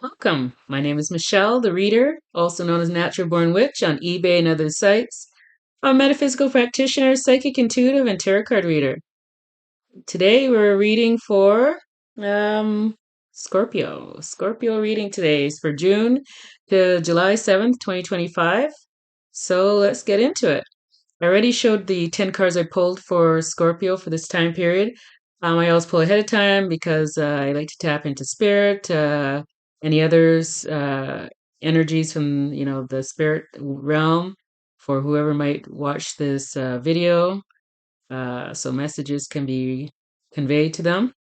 Welcome. My name is Michelle, the reader, also known as Natural Born Witch on eBay and other sites. I'm a metaphysical practitioner, psychic intuitive, and tarot card reader. Today we're reading for Scorpio. Scorpio reading today is for June to July 7th, 2025. So let's get into it. I already showed the 10 cards I pulled for Scorpio for this time period. I always pull ahead of time because I like to tap into spirit, any others, energies from, the spirit realm for whoever might watch this video. So messages can be conveyed to them.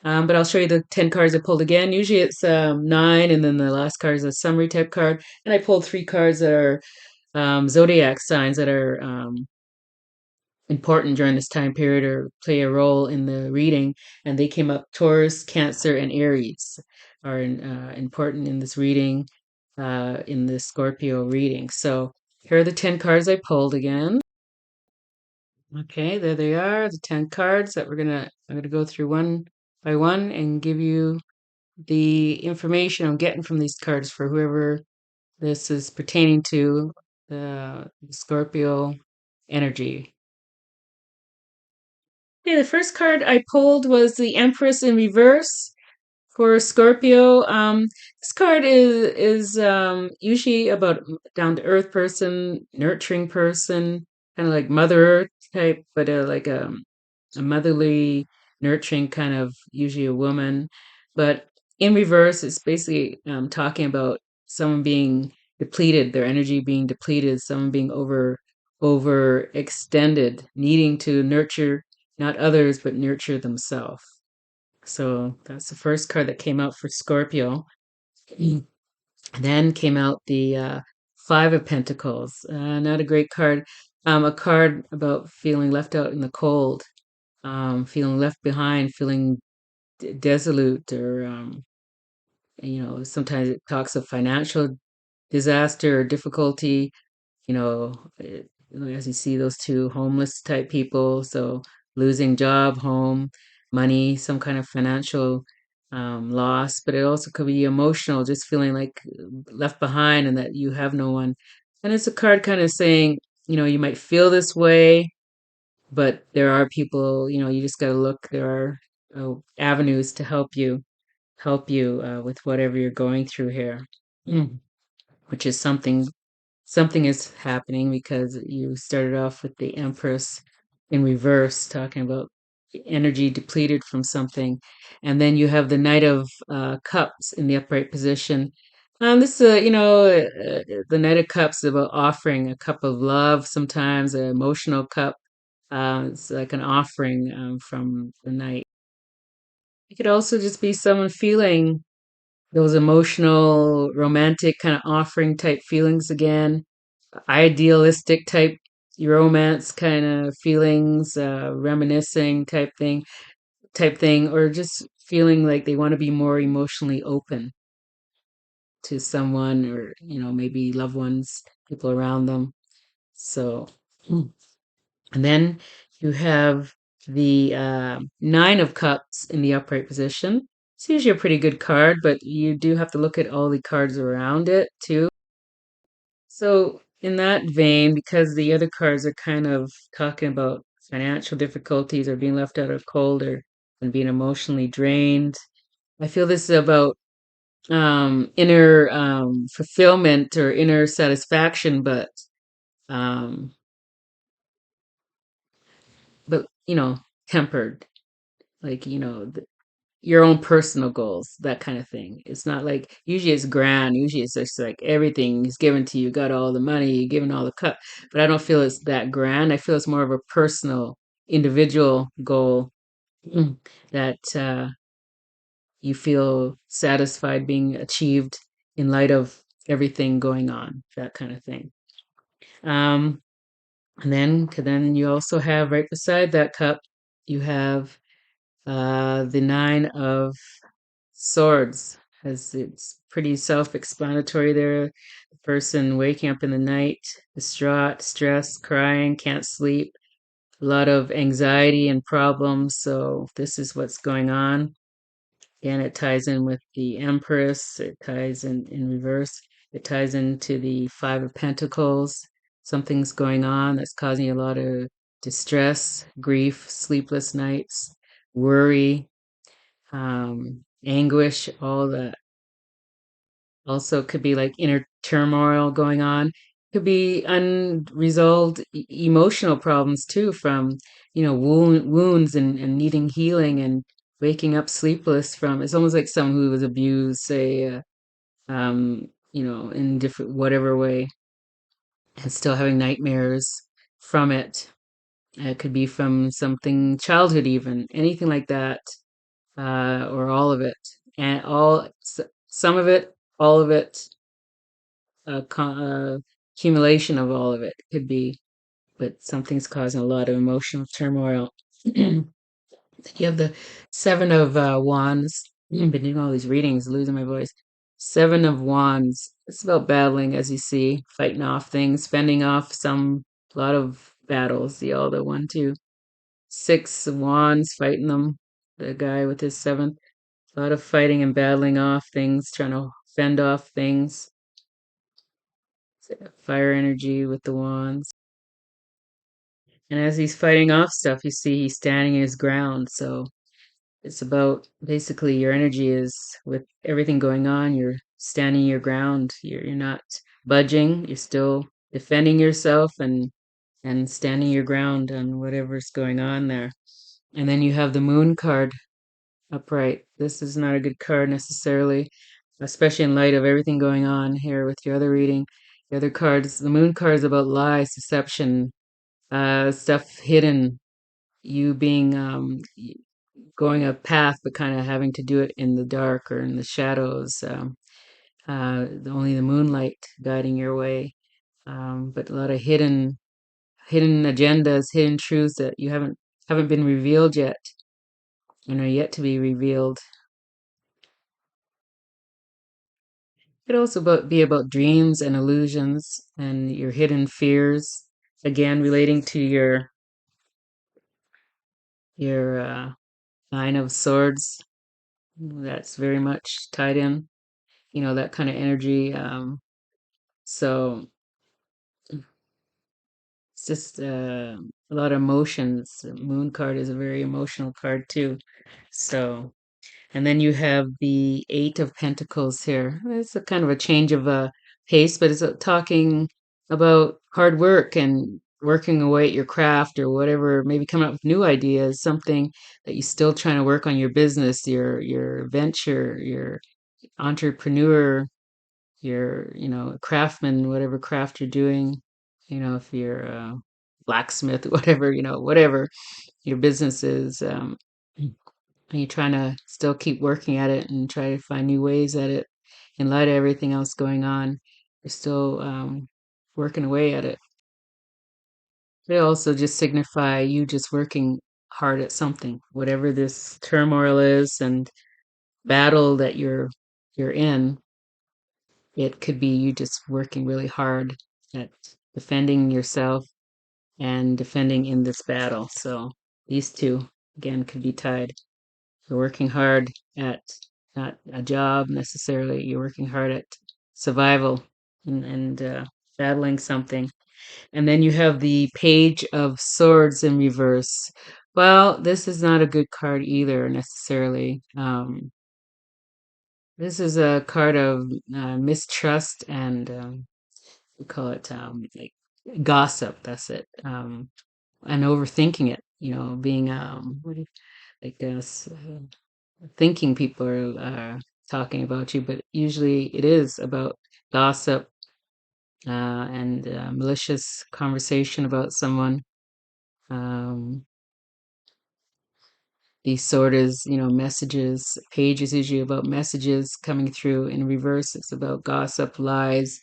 But I'll show you the 10 cards I pulled again. Usually it's nine, and then the last card is a summary type card. And I pulled three cards that are zodiac signs that are important during this time period or play a role in the reading, and they came up. Taurus, Cancer, and Aries are important in this reading, in the Scorpio reading. So here are the 10 cards I pulled again. Okay, there they are, the 10 cards that I'm gonna go through one by one and give you the information I'm getting from these cards for whoever this is pertaining to, the Scorpio energy. Okay, the first card I pulled was the Empress in reverse for Scorpio. This card is usually about down to earth person, nurturing person, kind of like Mother Earth type, but like a motherly, nurturing kind of usually a woman. But in reverse, it's basically talking about someone being depleted, their energy being depleted, someone being overextended, needing to nurture not others but nurture themselves. So that's the first card that came out for Scorpio. Then came out the Five of Pentacles. Not a great card. A card about feeling left out in the cold, feeling left behind, feeling desolate, or sometimes it talks of financial disaster or difficulty. As you see those two homeless type people, so losing job, home, money, some kind of financial loss, but it also could be emotional, just feeling like left behind and that you have no one. And it's a card kind of saying, you might feel this way, but there are people, you just got to look. There are avenues to help you with whatever you're going through here. Mm. Which is something is happening because you started off with the Empress in reverse, talking about energy depleted from something, and then you have the Knight of Cups in the upright position. This, the Knight of Cups is about offering a cup of love. Sometimes an emotional cup. It's like an offering from the Knight. It could also just be someone feeling those emotional, romantic kind of offering type feelings again, idealistic type romance kind of feelings, reminiscing type thing, or just feeling like they want to be more emotionally open to someone, or maybe loved ones, people around them. So, and then you have the Nine of Cups in the upright position. It's usually a pretty good card, but you do have to look at all the cards around it too. So, in that vein, because the other cards are kind of talking about financial difficulties or being left out of cold or and being emotionally drained, I feel this is about inner fulfillment or inner satisfaction, um, but tempered, like your own personal goals, that kind of thing. It's not like usually it's grand. Usually it's just like everything is given to you. You got all the money, you're given all the cup. But I don't feel it's that grand. I feel it's more of a personal, individual goal that you feel satisfied being achieved in light of everything going on, that kind of thing. Um, and then you also have right beside that cup, you have the Nine of Swords, as it's pretty self-explanatory there. The person waking up in the night, distraught, stressed, crying, can't sleep, a lot of anxiety and problems. So this is what's going on. Again, it ties in with the Empress. It ties in reverse. It ties into the Five of Pentacles. Something's going on that's causing you a lot of distress, grief, sleepless nights, worry, anguish, all that. Also, could be like inner turmoil going on. Could be unresolved emotional problems too, from wounds and needing healing and waking up sleepless from. It's almost like someone who was abused, say, in different whatever way, and still having nightmares from it. It could be from something childhood, even anything like that, or all of it, and some of it, all of it, accumulation of all of it could be, but something's causing a lot of emotional turmoil. You have the Seven of Wands. I've been doing all these readings, losing my voice. Seven of Wands. It's about battling, as you see, fighting off things, fending off a lot of battles. The other one too. Six of Wands, fighting them. The guy with his seventh. A lot of fighting and battling off things, trying to fend off things. Fire energy with the wands. And as he's fighting off stuff, you see he's standing his ground. So it's about basically your energy is with everything going on, you're standing your ground. You're not budging. You're still defending yourself and standing your ground on whatever's going on there. And then you have the moon card upright. This is not a good card necessarily, especially in light of everything going on here with your other reading. The other cards, the moon card is about lies, deception, stuff hidden, you being going a path, but kind of having to do it in the dark or in the shadows. Only the moonlight guiding your way, but a lot of hidden agendas, hidden truths that you haven't been revealed yet and are yet to be revealed. It could also be about dreams and illusions and your hidden fears. Again, relating to your Nine of Swords. That's very much tied in. That kind of energy. So it's just a lot of emotions. The Moon card is a very emotional card too. So, and then you have the Eight of Pentacles here. It's a kind of a change of pace, but it's talking about hard work and working away at your craft or whatever, maybe coming up with new ideas, something that you're still trying to work on your business, your venture, your entrepreneur, your craftsman, whatever craft you're doing, if you're a blacksmith, whatever your business is, and you're trying to still keep working at it and try to find new ways at it in light of everything else going on. You're still working away at it. They also just signify you just working hard at something, whatever this turmoil is and battle that you're in. It could be you just working really hard at defending yourself and defending in this battle. So these two, again, could be tied. You're working hard at not a job necessarily, you're working hard at survival and battling something. And then you have the Page of Swords in reverse. Well, this is not a good card either necessarily. This is a card of mistrust and we call it like gossip. That's it. And overthinking it. Being what do you, like thinking people are talking about you, but usually it is about gossip and malicious conversation about someone. Um, these sort is, messages. Page is usually about messages coming through. In reverse, it's about gossip, lies,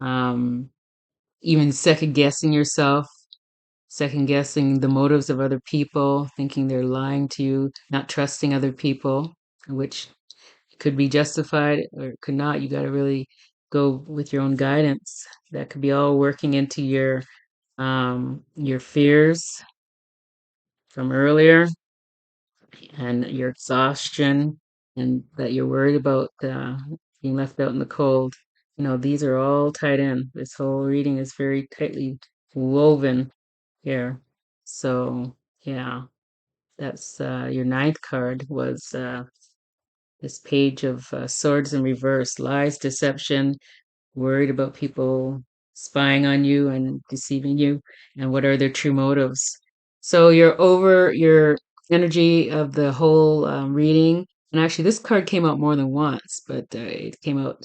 um, even second guessing yourself, second guessing the motives of other people, thinking they're lying to you, not trusting other people, which could be justified or could not. You got to really go with your own guidance. That could be all working into your fears from earlier and your exhaustion and that you're worried about being left out in the cold. These are all tied in. This whole reading is very tightly woven here. So, yeah, that's your ninth card was this page of swords in reverse, lies, deception, worried about people spying on you and deceiving you, and what are their true motives. So you're over your energy of the whole reading. And actually, this card came out more than once, but it came out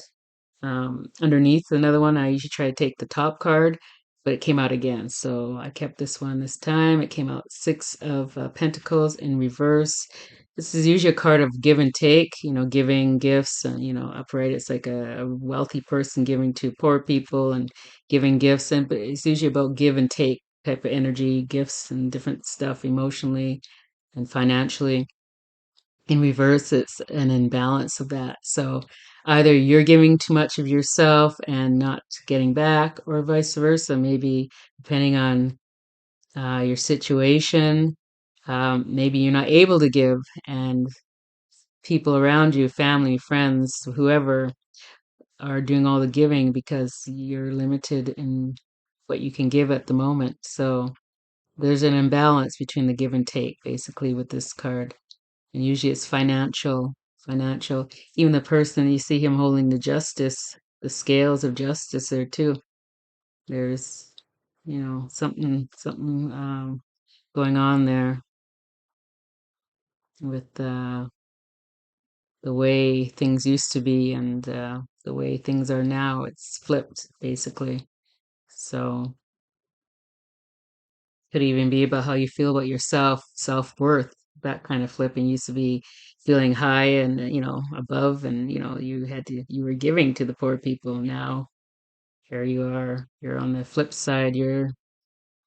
underneath another one. I usually try to take the top card, but it came out again. So I kept this one this time. It came out Six of Pentacles in reverse. This is usually a card of give and take, giving gifts and, upright. It's like a wealthy person giving to poor people and giving gifts. And but it's usually about give and take type of energy, gifts and different stuff emotionally and financially. In reverse, it's an imbalance of that. So either you're giving too much of yourself and not getting back, or vice versa, maybe depending on your situation. Maybe you're not able to give, and people around you, family, friends, whoever, are doing all the giving because you're limited in what you can give at the moment. So there's an imbalance between the give and take, basically, with this card. And usually it's financial. Even the person, you see him holding the scales of justice there too. There's, something going on there with the way things used to be and the way things are now. It's flipped, basically. So could even be about how you feel about yourself, self-worth, that kind of flipping. Used to be feeling high and, above, and, you were giving to the poor people. Now here you are, you're on the flip side. You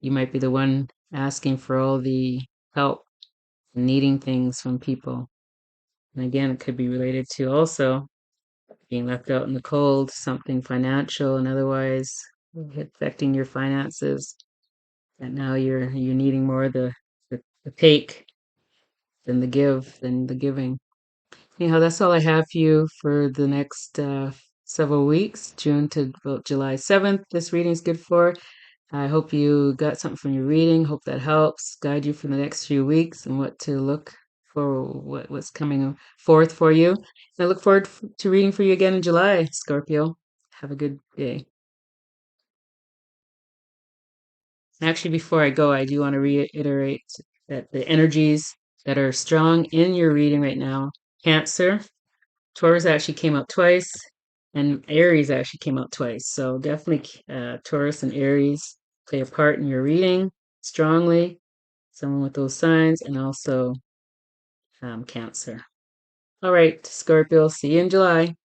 might be the one asking for all the help and needing things from people. And again, it could be related to also being left out in the cold, something financial and otherwise affecting your finances. And now you're needing more of the take than the giving. Anyhow, that's all I have for you for the next several weeks, June to about July 7th. This reading is good for. I hope you got something from your reading. Hope that helps guide you for the next few weeks and what to look for, what's coming forth for you. And I look forward to reading for you again in July, Scorpio. Have a good day. Actually, before I go, I do want to reiterate that the energies that are strong in your reading right now, Cancer, Taurus actually came out twice, and Aries actually came out twice. So definitely Taurus and Aries play a part in your reading strongly. Someone with those signs, and also Cancer. All right, Scorpio, see you in July.